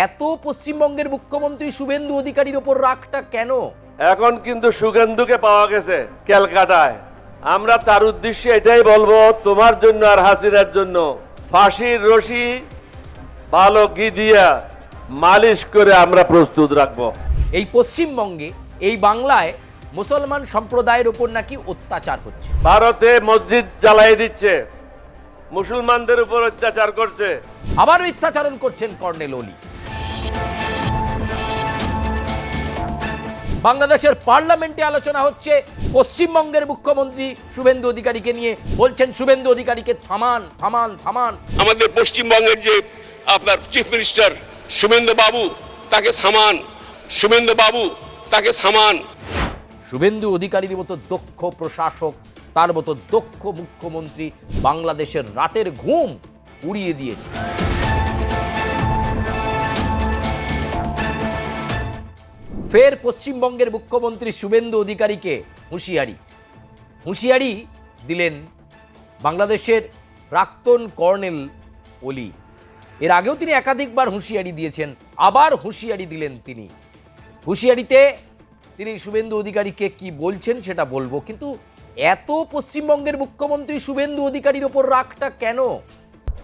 এত পশ্চিমবঙ্গের মুখ্যমন্ত্রী শুভেন্দু অধিকারীর ওপর রাগটা কেন? এখন কিন্তু সুগেন্দুকে পাওয়া গেছে ক্যালকাটায়। আমরা তার উদ্দেশ্যে এটাই বলবো, তোমার জন্য আর হাসিনার জন্য ফাঁসির রশি ভালো ঘি দিয়া মালিশ করে আমরা প্রস্তুত রাখবো। এই পশ্চিমবঙ্গে, এই বাংলায় মুসলমান সম্প্রদায়ের ওপর নাকি অত্যাচার হচ্ছে। ভারতে মসজিদ জ্বালাই দিচ্ছে, মুসলমানদের উপর অত্যাচার করছে। আবার মিথ্যাচারণ করছেন কর্নেল ওলি। বাংলাদেশের পার্লামেন্টে আলোচনা হচ্ছে পশ্চিমবঙ্গের মুখ্যমন্ত্রী শুভেন্দু অধিকারীকে নিয়ে, বলছেন শুভেন্দু অধিকারীকে থামান থামান থামান। আমাদের পশ্চিমবঙ্গের যে আপনার চিফ মিনিস্টার শুভেন্দু বাবু, তাকে থামান। শুভেন্দু বাবু, তাকে থামান। শুভেন্দু অধিকারীর মতো দক্ষ প্রশাসক, তার মতো দক্ষ মুখ্যমন্ত্রী বাংলাদেশের রাতের ঘুম উড়িয়ে দিয়েছে। ফের পশ্চিমবঙ্গের মুখ্যমন্ত্রী শুভেন্দু অধিকারীকে হুঁশিয়ারি দিলেন বাংলাদেশের প্রাক্তন কর্নেল ওলি। এর আগেও তিনি একাধিকবার হুঁশিয়ারি দিয়েছেন, আবার হুঁশিয়ারি দিলেন তিনি। হুঁশিয়ারিতে তিনি শুভেন্দু অধিকারীকে কি বলছেন সেটা বলবো, কিন্তু এত পশ্চিমবঙ্গের মুখ্যমন্ত্রী শুভেন্দু অধিকারীর ওপর রাগটা কেন?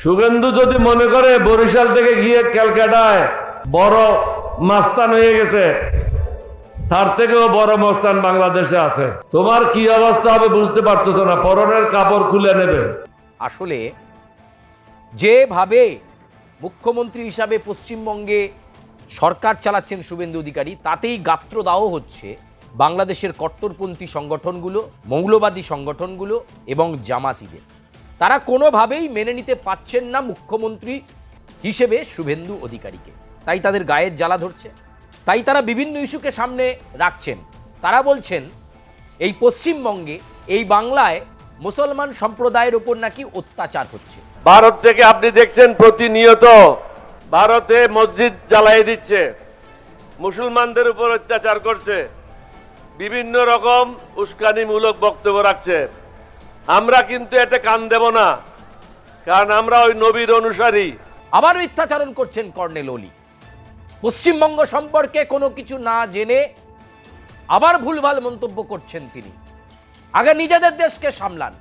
সুগেন্দু যদি মনে করে বরিশাল থেকে গিয়ে ক্যালকাটায় বড় মাস্তান হয়ে গেছে, তার থেকেও বড় মস্তান বাংলাদেশে আছে। তোমার কি অবস্থা হবে বুঝতে পারতেছ না, পরনের কাপড় খুলে নেবে। আসলে যেভাবে মুখ্যমন্ত্রী হিসাবে পশ্চিমবঙ্গে সরকার চালাচ্ছেন শুভেন্দু অধিকারী, তাতেই গাত্রদাহ হচ্ছে বাংলাদেশের কট্টরপন্থী সংগঠনগুলো, মৌলবাদী সংগঠনগুলো এবং জামাতিদের। তারা কোনোভাবেই মেনে নিতে পারছেন না মুখ্যমন্ত্রী হিসেবে শুভেন্দু অধিকারীকে, তাই তাদের গায়ের জ্বালা ধরছে, তাই তারা বিভিন্ন ইস্যুকে সামনে রাখছেন। তারা বলছেন এই পশ্চিমবঙ্গে, এই বাংলায় মুসলমান সম্প্রদায়ের ওপর নাকি অত্যাচার হচ্ছে। ভারত থেকে আপনি দেখছেন প্রতিনিয়ত ভারতে মসজিদ জ্বালাই দিচ্ছে, মুসলমানদের উপর অত্যাচার করছে, বিভিন্ন রকম উস্কানিমূলক বক্তব্য রাখছে। আমরা কিন্তু এতে কান দেব না, কারণ আমরা ওই নবীর অনুসারী। আবার মিথ্যাচারণ করছেন কর্নেল ওলি। পশ্চিমবঙ্গ সম্পর্কে কোনো কিছু না জেনে আবার ভুলভাল মন্তব্য করছেন তিনি। আগে নিজেদের দেশকে সামলান।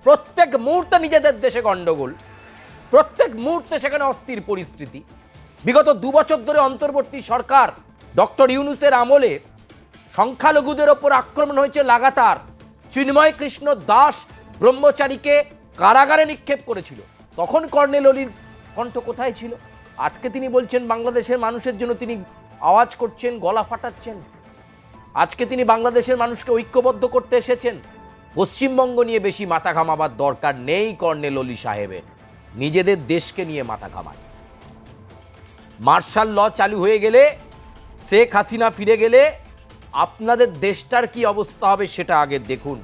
প্রত্যেক মুহূর্তে নিজেদের দেশে গন্ডগোল, প্রত্যেক মুহূর্তে সেখানে অস্থির পরিস্থিতি। বিগত 2 বছর ধরে অন্তর্বর্তী সরকার ডক্টর ইউনূসের আমলে সংখ্যালঘুদের ওপর আক্রমণ হয়েছে লাগাতার। চিন্ময় কৃষ্ণ দাস ব্রহ্মচারীকে কারাগারে নিক্ষেপ করেছিল, তখন কর্নেল ওলির কণ্ঠ কোথায় ছিল? আজকে তিনি বলছেন বাংলাদেশের মানুষের জন্য তিনি আওয়াজ করছেন, গলা ফাটাচ্ছেন। আজকে তিনি বাংলাদেশের মানুষকে ঐক্যবদ্ধ করতে এসেছেন। পশ্চিমবঙ্গ নিয়ে বেশি মাথা ঘামাবার দরকার নেই কর্নেল ওলি সাহেবের, নিজেদের দেশকে নিয়ে মাথা ঘামান। মার্শাল ল চালু হয়ে গেলে, শেখ হাসিনা ফিরে গেলে আপনাদের দেশটার কি অবস্থা হবে সেটা আগে দেখুন।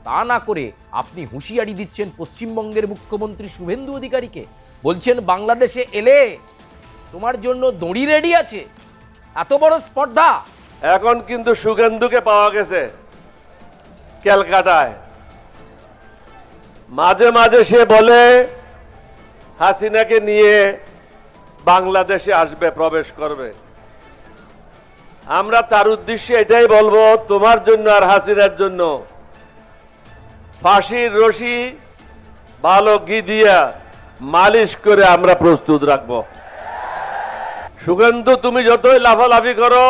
তা না করে আপনি হুঁশিয়ারি দিচ্ছেন পশ্চিমবঙ্গের মুখ্যমন্ত্রী শুভেন্দু অধিকারীকে, বলছেন বাংলাদেশে এলে তোমার জন্য দড়ি রেডি আছে। এত বড় স্পর্ধা। এখন কিন্তু সুগেন্দুকে পাওয়া গেছে ক্যালকাটায়। মাঝে মাঝে সে বলে হাসিনাকে নিয়ে বাংলাদেশে আসবে, প্রবেশ করবে। আমরা তার উদ্দেশ্যে এটাই বলবো, তোমার জন্য আর হাসিনার জন্য ফাঁসির রশি ভালো ঘি দিয়া মালিশ করে আমরা প্রস্তুত রাখবো। সুগেন্দু, তুমি যতই লাফালাফি করো,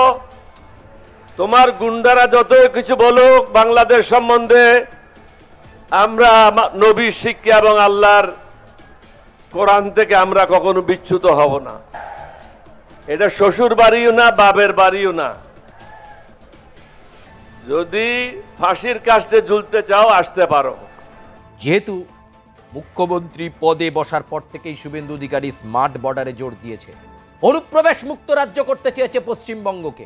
তোমার গুন্ডারা যতই কিছু বলুক বাংলাদেশ সম্বন্ধে, আমরা নবীর শিক্ষা এবং আল্লাহর কোরআন থেকে আমরা কখনো বিচ্যুত হব না। এটা শ্বশুর বাড়িও না, বাপের বাড়িও না। যদি ফাঁসির কাস্টে ঝুলতে চাও আসতে পারো। যেহেতু মুখ্যমন্ত্রী পদে বসার পর থেকেই শুভেন্দু অধিকারী স্মার্ট বর্ডারে জোর দিয়েছে, অনুপ্রবেশ মুক্ত রাজ্য করতে চেয়েছে পশ্চিমবঙ্গকে।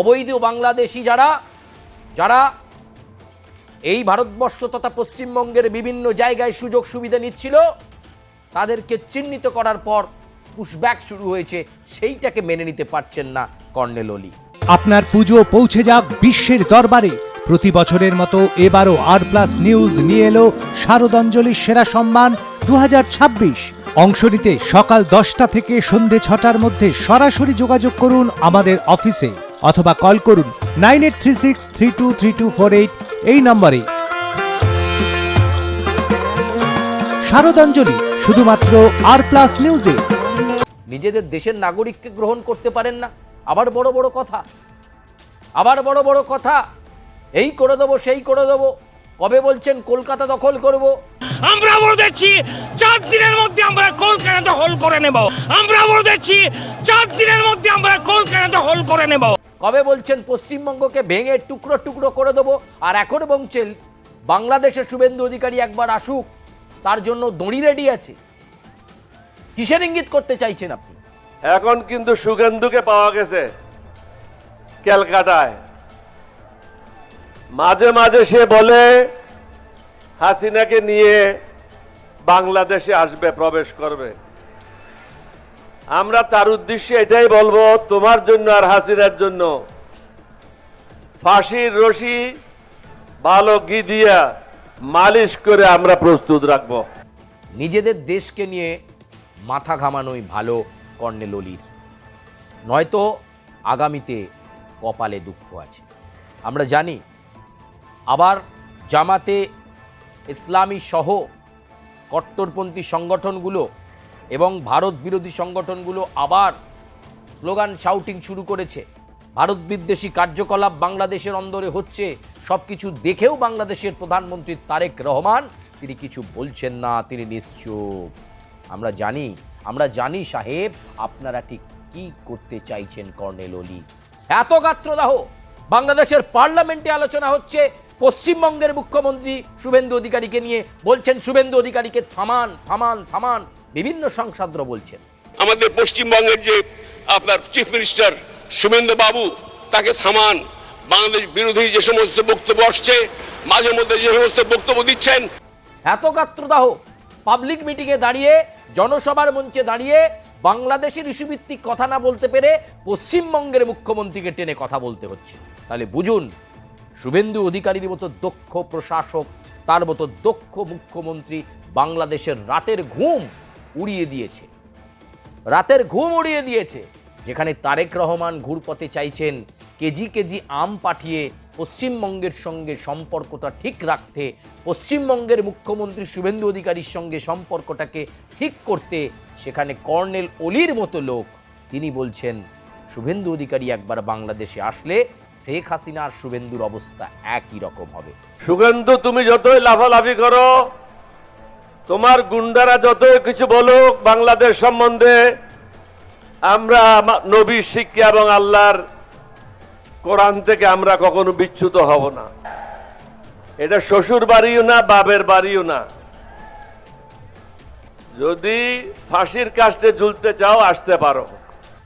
অবৈধ বাংলাদেশি যারা এই ভারতবর্ষ তথা পশ্চিমবঙ্গের বিভিন্ন জায়গায় সুযোগ সুবিধা নিচ্ছিল, তাদেরকে চিহ্নিত করার পর পুশব্যাক শুরু হয়েছে, সেইটাকে মেনে নিতে পারছেন না কর্নেল ওলি। আপনার পুজো পৌঁছে যাক বিশ্বের দরবারে। প্রতি বছরের মতো এবারও আর প্লাস নিউজ নিয়ে এলো শারদাঞ্জলির সেরা সম্মান 2026। অংশ নিতে সকাল 10টা থেকে সন্ধে 6টার মধ্যে সরাসরি যোগাযোগ করুন আমাদের অফিসে অথবা কল করুন 9836323248 এই নম্বরে। শারদাঞ্জলি শুধুমাত্র R+ নিউজে। নিজেদের দেশের নাগরিককে গ্রহণ করতে পারেন না, আবার বড় বড় কথা, আবার বড় বড় কথা, এই করে দেবো সেই করে দেবো। কবে বলছেন কলকাতা দখল করব? আমরা বলে দিচ্ছি 4 দিনের মধ্যে আমরা কলকাতা দখল করে নেব। আমরা বলে দিচ্ছি 4 দিনের মধ্যে আমরা কলকাতা দখল করে নেব। কবে বলছেন পশ্চিমবঙ্গকে ভেঙে টুকরো টুকরো করে দেবো, আর এখন বলছেন বাংলাদেশের শুভেন্দু অধিকারী একবার আসুক, তার জন্য দড়ি রেডি আছে। কিসের ইঙ্গিত করতে চাইছেন আপনি? এখন কিন্তু সুগেন্দুকে পাওয়া গেছে ক্যালকাটায়। মাঝে মাঝে সে বলে হাসিনাকে নিয়ে বাংলাদেশে আসবে, প্রবেশ করবে। আমরা তার উদ্দেশ্যে এটাই বলবো, তোমার জন্য আর হাসিনার জন্য ফাঁসির রশি ভালো ঘি দিয়া মালিশ করে আমরা প্রস্তুত রাখবো। নিজেদের দেশকে নিয়ে মাথা ঘামানোই ভালো কর্নেল অলির, নয়তো আগামীতে কপালে দুঃখ আছে। আমরা জানি আবার জামাতে ইসলামী সহ কট্টরপন্থী সংগঠনগুলো এবং ভারত বিরোধী সংগঠনগুলো আবার স্লোগান শাউটিং শুরু করেছে। ভারত বিদ্বেষী কার্যকলাপ বাংলাদেশের অন্দরে হচ্ছে, সব কিছু দেখেও বাংলাদেশের প্রধানমন্ত্রী তারেক রহমান তিনি কিছু বলছেন না, তিনি নিশ্চুপ। আমরা জানি সাহেব আপনারা ঠিক কি করতে চাইছেন। কর্নেল অলি এত গাত্রদাহ, বাংলাদেশের পার্লামেন্টে আলোচনা হচ্ছে পশ্চিমবঙ্গের মুখ্যমন্ত্রী শুভেন্দু অধিকারীকে নিয়ে, বলছেন শুভেন্দু অধিকারীকে থামান থামান থামান, বিভিন্ন সাংসদরা বলছেন। আমাদের পশ্চিমবঙ্গের যে আপনার চিফ মিনিস্টার শুভেন্দু বাবু, তাকে থামান। বাংলাদেশ বিরোধী যে সমস্ত বক্তব্য আসছে, মাঝে মধ্যে যে সমস্ত বক্তব্য দিচ্ছেন, এত গাত্রদাহ, পাবলিক মিটিংয়ে দাঁড়িয়ে, জনসভার মঞ্চে দাঁড়িয়ে বাংলাদেশের ইস্যুভিত্তিক কথা না বলতে পেরে পশ্চিমবঙ্গের মুখ্যমন্ত্রীকে টেনে কথা বলতে হচ্ছে। তাহলে বুঝুন, শুভেন্দু অধিকারীর মতো দক্ষ প্রশাসক, তার মতো দক্ষ মুখ্যমন্ত্রী বাংলাদেশের রাতের ঘুম উড়িয়ে দিয়েছে। যেখানে তারেক রহমান ঘুরপথে চাইছেন কেজি কেজি আম পাঠিয়ে পশ্চিমবঙ্গের সঙ্গে সম্পর্কটা ঠিক রাখতে, পশ্চিমবঙ্গের মুখ্যমন্ত্রী শুভেন্দু অধিকারীর সঙ্গে সম্পর্কটাকে ঠিক করতে, সেখানে কর্নেল অলির মতো লোক তিনি বলছেন শুভেন্দু অধিকারী একবার বাংলাদেশে আসলে শেখ হাসিনা আর শুভেন্দুর অবস্থা একই রকম হবে। সুগন্ধু, তুমি যতই লাফালাফি করো, তোমার গুন্ডারা যতই কিছু বলুক বাংলাদেশ সম্বন্ধে, আমরা নবীর শিক্ষা এবং আল্লাহর কোরআন থেকে আমরা কখনো বিচ্যুত হব না। এটা শ্বশুর বাড়িও না, বাপের বাড়িও না। যদি ফাঁসির কাস্টে ঝুলতে চাও আসতে পারো।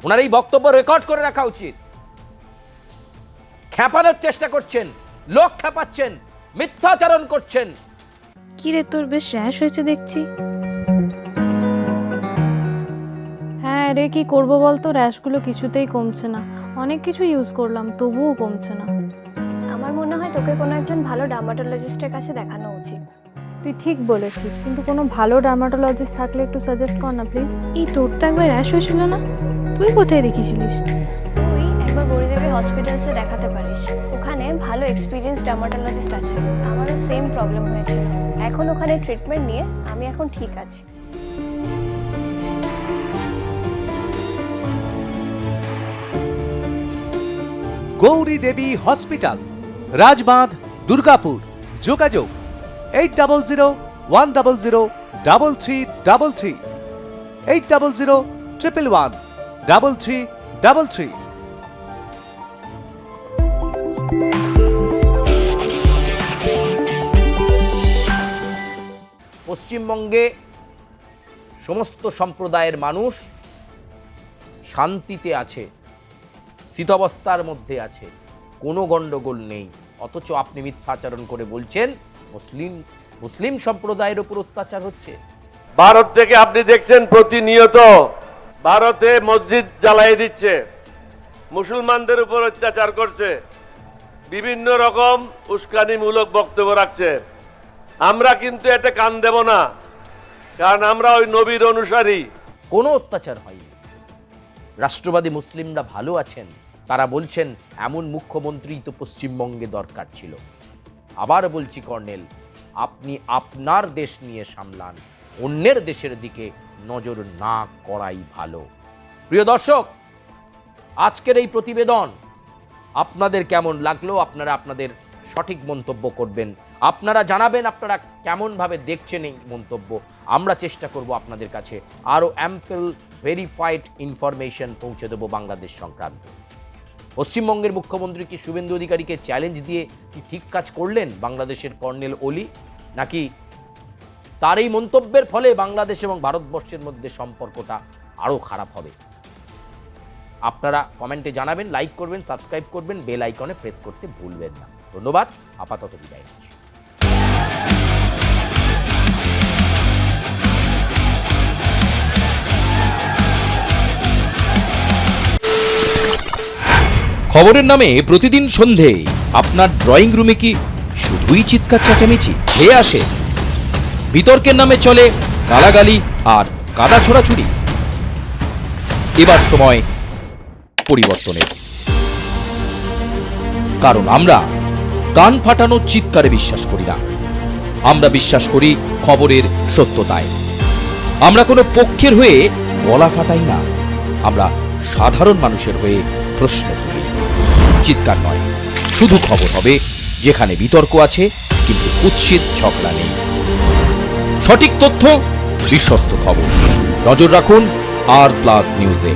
ওনার এই বক্তব্য রেকর্ড করে রাখা উচিত। খেপানোর চেষ্টা করছেন, লোক খেপাচ্ছেন, মিথ্যাচারণ করছেন। কি রে, তোর বেশ র্যাশ হয়েছে দেখছি। হ্যাঁ রে, কি করবো বলতো, র্যাশগুলো কিছুতেই কমছে না। অনেক কিছু ইউজ করলাম তবুও কমছে না। আমার মনে হয় তোকে কোনো একজন ভালো ডার্মাটোলজিস্টের কাছে দেখানো উচিত। তুই ঠিক বলেছিস, কিন্তু কোনো ভালো ডার্মাটোলজিস্ট থাকলে একটু সাজেস্ট কর না প্লিজ। এই তোর তো একবার র্যাশ হয়েছিল না? তুই কোথায় দেখিয়েছিলিস? তুই একবার গৌরীদেবী হসপিটালসে দেখাতে পারিস, ওখানে ভালো এক্সপিরিয়েন্স ডার্মাটোলজিস্ট আছে। আমারও সেম প্রবলেম হয়েছিল, এখন ওখানে ট্রিটমেন্ট নিয়ে আমি এখন ঠিক আছি। গৌরী দেবী হসপিটাল, রাজবাঁধ, দুর্গাপুর। যোগাযোগ 8001003333, 8001113333। পশ্চিমবঙ্গে সমস্ত সম্প্রদায়ের মানুষ শান্তিতে আছে, স্থিতাবস্থার মধ্যে আছে, কোনো গণ্ডগোল নেই। অথচ আপনি মিথ্যাচারণ করে বলছেন মুসলিম সম্প্রদায়ের উপর অত্যাচার হচ্ছে। ভারত থেকে আপনি দেখছেন প্রতিনিয়ত ভারতে মসজিদ জ্বালাই দিচ্ছে, মুসলমানদের উপর অত্যাচার করছে, বিভিন্ন রকম উস্কানিমূলক বক্তব্য রাখছে। আমরা কিন্তু এতে কান দেব না। কারণ আমরা ওই নবীর অনুসারী। কোনো অত্যাচার হয়নি। রাষ্ট্রবাদী মুসলিমরা ভালো আছেন, তারা বলছেন এমন মুখ্যমন্ত্রী তো পশ্চিমবঙ্গে দরকার ছিল। আবার বলছি কর্নেল, আপনি আপনার দেশ নিয়ে সামলান, অন্যের দেশের দিকে নজর না করাই ভালো। প্রিয় দর্শক, আজকের এই প্রতিবেদন আপনাদের কেমন লাগলো? আপনারা আপনাদের সঠিক মন্তব্য করবেন, আপনারা জানাবেন আপনারা কেমনভাবে দেখছেন এই মন্তব্য। আমরা চেষ্টা করব আপনাদের কাছে আরও অ্যাম্পল ভেরিফাইড ইনফরমেশন পৌঁছে দেবো বাংলাদেশ সংক্রান্ত। পশ্চিমবঙ্গের মুখ্যমন্ত্রী কি শুভেন্দু অধিকারীকে চ্যালেঞ্জ দিয়ে কি ঠিক কাজ করলেন বাংলাদেশের কর্নেল ওলি, নাকি তার এই মন্তব্যের ফলে বাংলাদেশ এবং ভারতবর্ষের মধ্যে সম্পর্কটা আরও খারাপ হবে? আপনারা কমেন্টে জানাবেন, লাইক করবেন, সাবস্ক্রাইব করবেন, বেল আইকনে প্রেস করতে ভুলবেন না। ধন্যবাদ, আপাতত বিদায় নিচ্ছি। খবরের নামে প্রতিদিন সন্ধে আপনার ড্রয়িং রুমে কি শুধুই চিৎকার চেঁচামেচি খেয়ে আসে? বিতর্কের নামে চলে গালাগালি আর কাদা ছোড়াছুড়ি। এবার সময় পরিবর্তনের, কারণ আমরা কান ফাটানো চিৎকারে বিশ্বাস করি না। আমরা বিশ্বাস করি খবরের সত্যতায়। আমরা কোনো পক্ষের হয়ে গলা ফাটাই না, আমরা সাধারণ মানুষের হয়ে প্রশ্ন তুলি। চিৎকার নয়, শুধু খবর হবে যেখানে বিতর্ক আছে কিন্তু কুৎসিত ঝগড়া নেই। সঠিক তথ্য, বিশ্বস্ত খবর। নজর রাখুন আর প্লাস নিউজে।